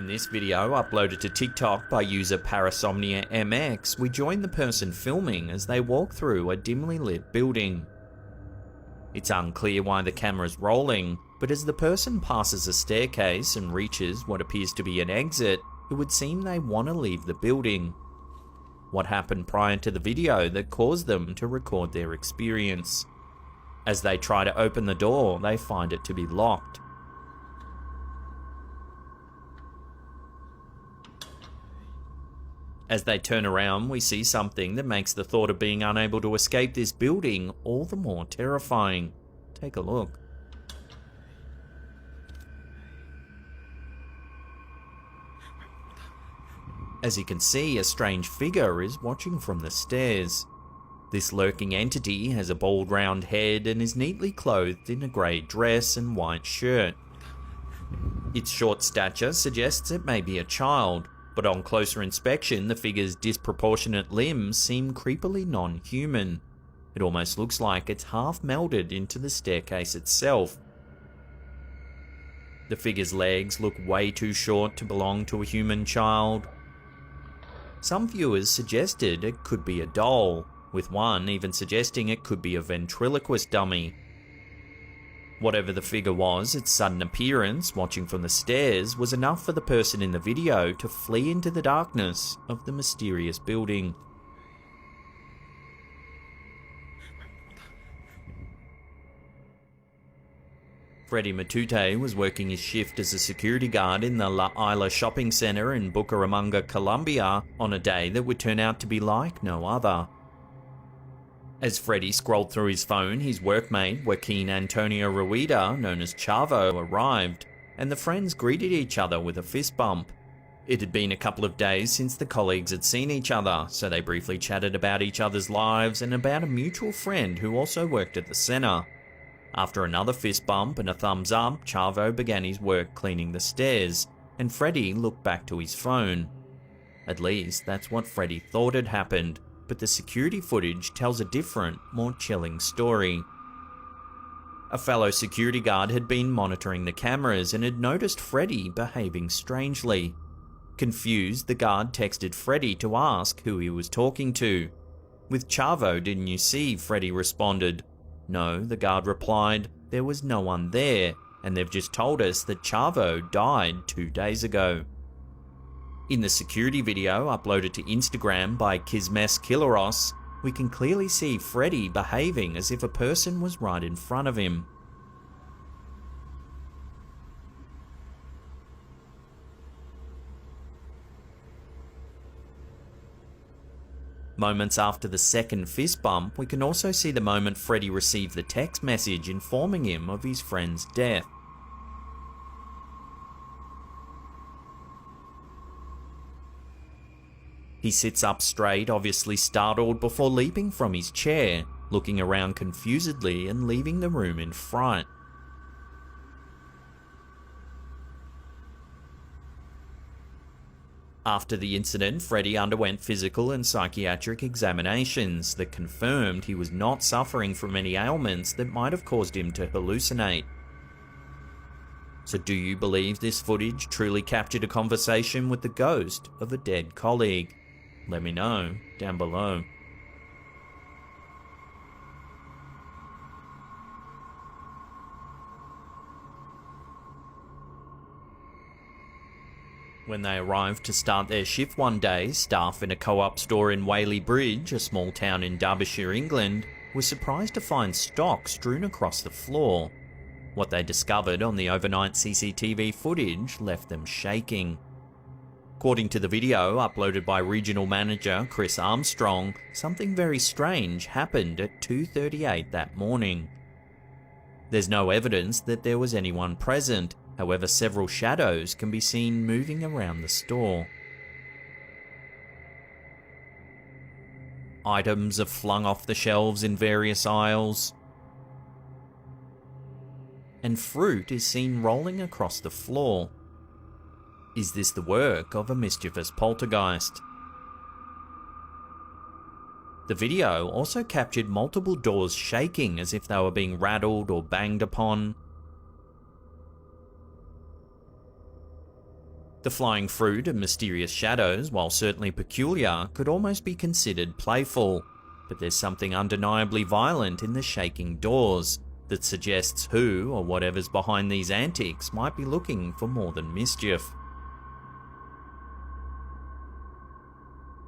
this video, uploaded to TikTok by user ParasomniaMX, we join the person filming as they walk through a dimly lit building. It's unclear why the camera's rolling, but as the person passes a staircase and reaches what appears to be an exit, it would seem they want to leave the building. What happened prior to the video that caused them to record their experience? As they try to open the door, they find it to be locked. As they turn around, we see something that makes the thought of being unable to escape this building all the more terrifying. Take a look. As you can see, a strange figure is watching from the stairs. This lurking entity has a bald round head and is neatly clothed in a grey dress and white shirt. Its short stature suggests it may be a child, but on closer inspection the figure's disproportionate limbs seem creepily non-human. It almost looks like it's half melded into the staircase itself. The figure's legs look way too short to belong to a human child. Some viewers suggested it could be a doll, with one even suggesting it could be a ventriloquist dummy. Whatever the figure was, its sudden appearance, watching from the stairs, was enough for the person in the video to flee into the darkness of the mysterious building. Freddy Matute was working his shift as a security guard in the La Isla shopping centre in Bucaramanga, Colombia, on a day that would turn out to be like no other. As Freddy scrolled through his phone, his workmate, Joaquin Antonio Rueda, known as Chavo, arrived, and the friends greeted each other with a fist bump. It had been a couple of days since the colleagues had seen each other, so they briefly chatted about each other's lives and about a mutual friend who also worked at the centre. After another fist bump and a thumbs up, Chavo began his work cleaning the stairs, and Freddy looked back to his phone. At least, that's what Freddy thought had happened, but the security footage tells a different, more chilling story. A fellow security guard had been monitoring the cameras and had noticed Freddy behaving strangely. Confused, the guard texted Freddy to ask who he was talking to. "With Chavo, didn't you see?" Freddy responded. "No," the guard replied, "there was no one there, and they've just told us that Chavo died 2 days ago." In the security video uploaded to Instagram by Kismes Kilaros, we can clearly see Freddy behaving as if a person was right in front of him. Moments after the second fist bump, we can also see the moment Freddy received the text message informing him of his friend's death. He sits up straight, obviously startled, before leaping from his chair, looking around confusedly and leaving the room in fright. After the incident, Freddy underwent physical and psychiatric examinations that confirmed he was not suffering from any ailments that might have caused him to hallucinate. So do you believe this footage truly captured a conversation with the ghost of a dead colleague? Let me know down below. When they arrived to start their shift one day, staff in a co-op store in Whaley Bridge, a small town in Derbyshire, England, were surprised to find stock strewn across the floor. What they discovered on the overnight CCTV footage left them shaking. According to the video uploaded by regional manager Chris Armstrong, something very strange happened at 2:38 that morning. There's no evidence that there was anyone present, however several shadows can be seen moving around the store. Items are flung off the shelves in various aisles, and fruit is seen rolling across the floor. Is this the work of a mischievous poltergeist? The video also captured multiple doors shaking as if they were being rattled or banged upon. The flying fruit of mysterious shadows, while certainly peculiar, could almost be considered playful, but there's something undeniably violent in the shaking doors that suggests who or whatever's behind these antics might be looking for more than mischief.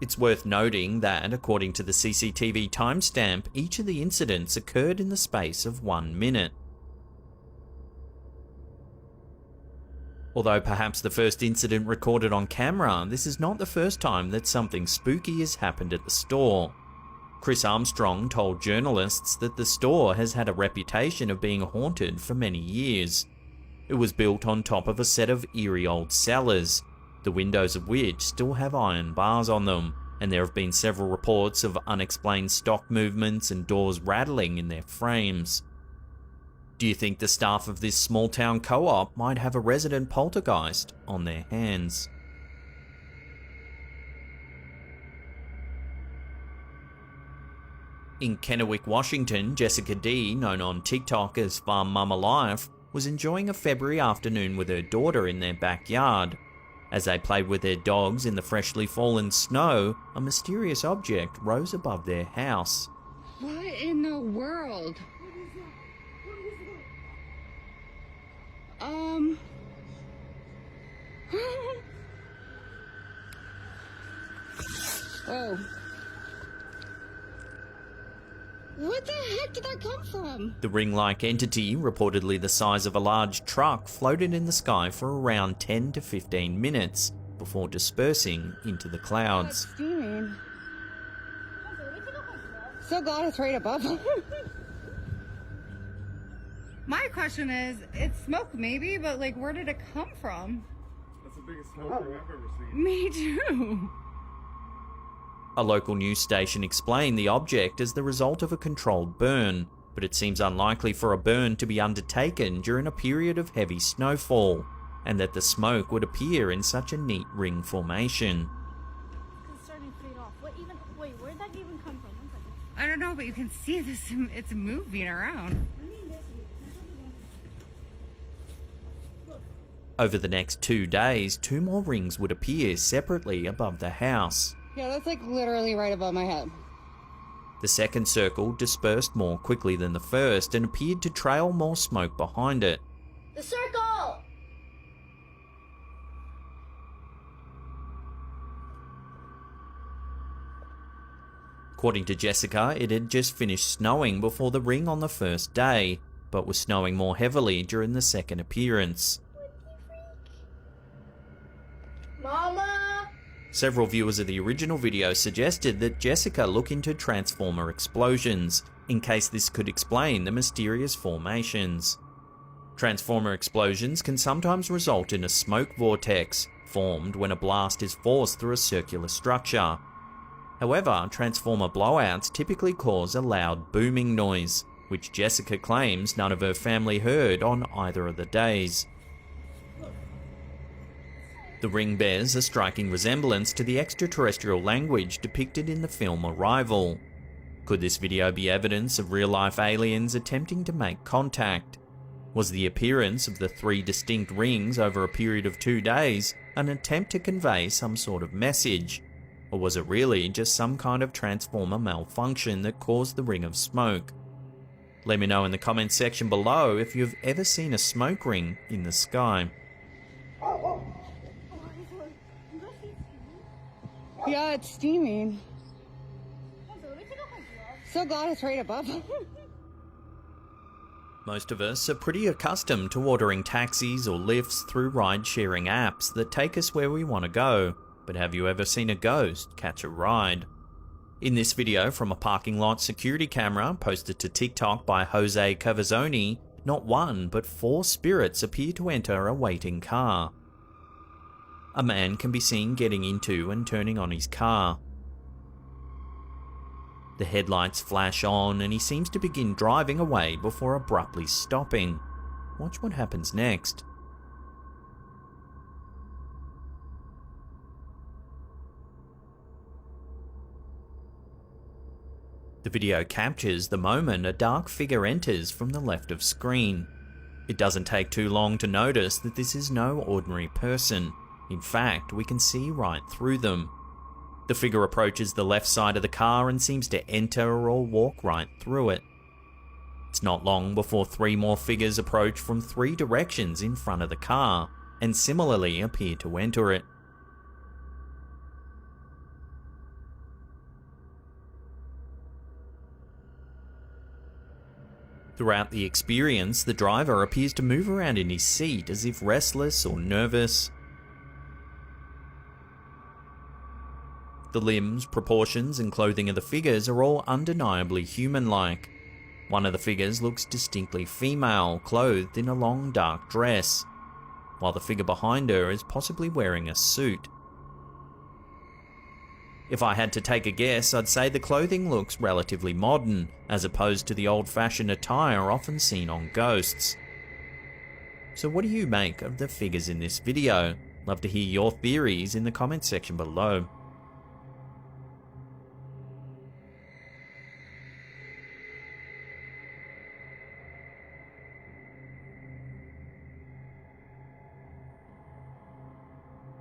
It's worth noting that, according to the CCTV timestamp, each of the incidents occurred in the space of 1 minute. Although perhaps the first incident recorded on camera, this is not the first time that something spooky has happened at the store. Chris Armstrong told journalists that the store has had a reputation of being haunted for many years. It was built on top of a set of eerie old cellars, the windows of which still have iron bars on them, and there have been several reports of unexplained stock movements and doors rattling in their frames. Do you think the staff of this small town co-op might have a resident poltergeist on their hands? In Kennewick, Washington, Jessica D, known on TikTok as Farm Mama Life, was enjoying a February afternoon with her daughter in their backyard. As they played with their dogs in the freshly fallen snow, a mysterious object rose above their house. What in the world? Oh. What the heck did that come from? The ring-like entity, reportedly the size of a large truck, floated in the sky for around 10 to 15 minutes before dispersing into the clouds. That's steaming. So glad it's right above us. My question is, it's smoke maybe, but like where did it come from? That's the biggest smoke I've ever seen. Me too. A local news station explained the object as the result of a controlled burn, but it seems unlikely for a burn to be undertaken during a period of heavy snowfall, and that the smoke would appear in such a neat ring formation. It's starting to fade off. Wait, where'd that even come from? One second. I don't know, but you can see this, it's moving around. Over the next 2 days, 2 more rings would appear separately above the house. Yeah, that's like literally right above my head. The second circle dispersed more quickly than the first and appeared to trail more smoke behind it. The circle! According to Jessica, it had just finished snowing before the ring on the first day, but was snowing more heavily during the second appearance. Mama! Several viewers of the original video suggested that Jessica look into transformer explosions, in case this could explain the mysterious formations. Transformer explosions can sometimes result in a smoke vortex, formed when a blast is forced through a circular structure. However, transformer blowouts typically cause a loud booming noise, which Jessica claims none of her family heard on either of the days. The ring bears a striking resemblance to the extraterrestrial language depicted in the film Arrival. Could this video be evidence of real-life aliens attempting to make contact? Was the appearance of the 3 distinct rings over a period of 2 days an attempt to convey some sort of message? Or was it really just some kind of transformer malfunction that caused the ring of smoke? Let me know in the comments section below if you've ever seen a smoke ring in the sky. Yeah, it's steaming. So glad it's right above us. Most of us are pretty accustomed to ordering taxis or lifts through ride-sharing apps that take us where we want to go, but have you ever seen a ghost catch a ride? In this video from a parking lot security camera posted to TikTok by Jose Cavazzoni, not 1 but 4 spirits appear to enter a waiting car. A man can be seen getting into and turning on his car. The headlights flash on and he seems to begin driving away before abruptly stopping. Watch what happens next. The video captures the moment a dark figure enters from the left of screen. It doesn't take too long to notice that this is no ordinary person. In fact, we can see right through them. The figure approaches the left side of the car and seems to enter or walk right through it. It's not long before 3 more figures approach from 3 directions in front of the car, and similarly appear to enter it. Throughout the experience, the driver appears to move around in his seat as if restless or nervous. The limbs, proportions, and clothing of the figures are all undeniably human-like. One of the figures looks distinctly female, clothed in a long dark dress, while the figure behind her is possibly wearing a suit. If I had to take a guess, I'd say the clothing looks relatively modern, as opposed to the old-fashioned attire often seen on ghosts. So what do you make of the figures in this video? Love to hear your theories in the comment section below.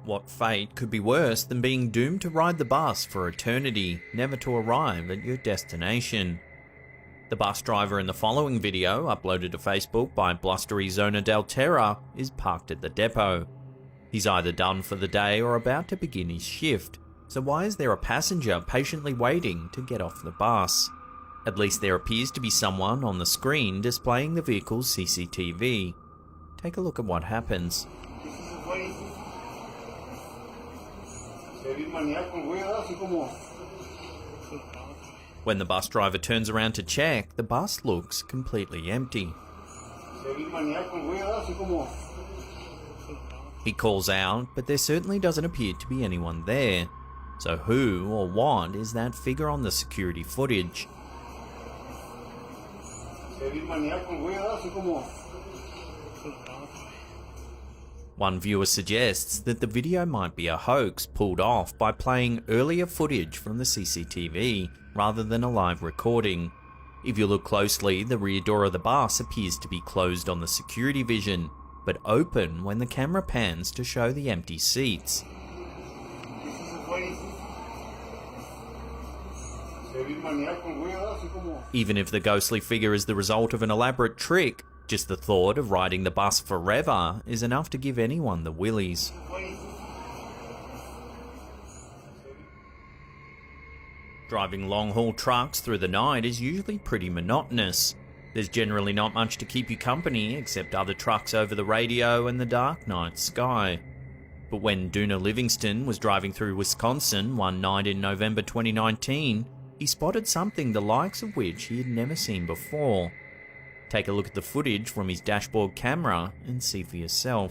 What fate could be worse than being doomed to ride the bus for eternity, never to arrive at your destination? The bus driver in the following video, uploaded to Facebook by Blustery Zona del Terra, is parked at the depot. He's either done for the day or about to begin his shift, so why is there a passenger patiently waiting to get off the bus? At least there appears to be someone on the screen displaying the vehicle's CCTV. Take a look at what happens. When the bus driver turns around to check, the bus looks completely empty. He calls out, but there certainly doesn't appear to be anyone there. So who or what is that figure on the security footage? One viewer suggests that the video might be a hoax pulled off by playing earlier footage from the CCTV rather than a live recording. If you look closely, the rear door of the bus appears to be closed on the security vision, but open when the camera pans to show the empty seats. Even if the ghostly figure is the result of an elaborate trick, just the thought of riding the bus forever is enough to give anyone the willies. Driving long-haul trucks through the night is usually pretty monotonous. There's generally not much to keep you company except other trucks over the radio and the dark night sky. But when Duna Livingston was driving through Wisconsin one night in November 2019, he spotted something the likes of which he had never seen before. Take a look at the footage from his dashboard camera and see for yourself.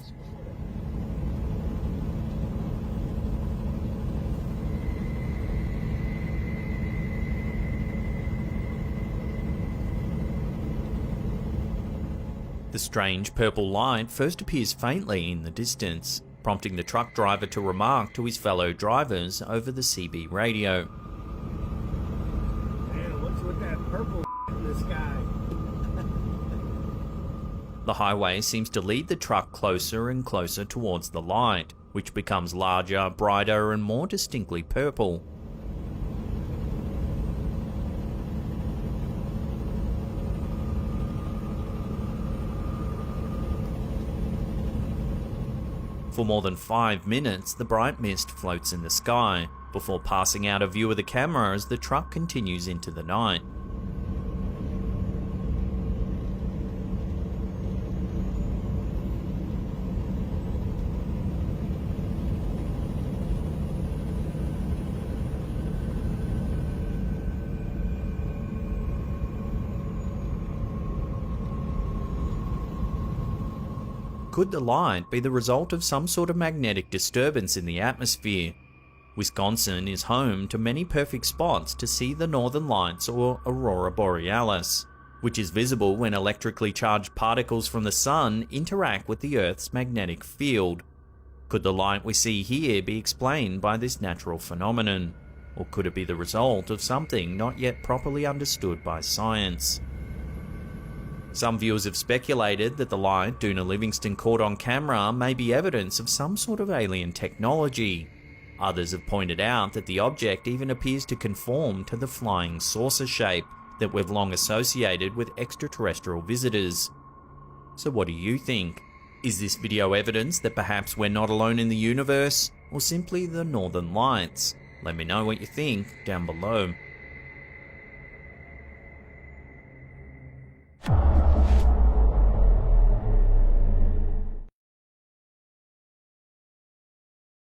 The strange purple light first appears faintly in the distance, prompting the truck driver to remark to his fellow drivers over the CB radio. Man, what's with that purple in the sky? The highway seems to lead the truck closer and closer towards the light, which becomes larger, brighter, and more distinctly purple. For more than 5 minutes, the bright mist floats in the sky, before passing out of view of the camera as the truck continues into the night. Could the light be the result of some sort of magnetic disturbance in the atmosphere? Wisconsin is home to many perfect spots to see the northern lights or aurora borealis, which is visible when electrically charged particles from the sun interact with the Earth's magnetic field. Could the light we see here be explained by this natural phenomenon? Or could it be the result of something not yet properly understood by science? Some viewers have speculated that the light Duna Livingston caught on camera may be evidence of some sort of alien technology. Others have pointed out that the object even appears to conform to the flying saucer shape that we've long associated with extraterrestrial visitors. So what do you think? Is this video evidence that perhaps we're not alone in the universe, or simply the Northern Lights? Let me know what you think down below.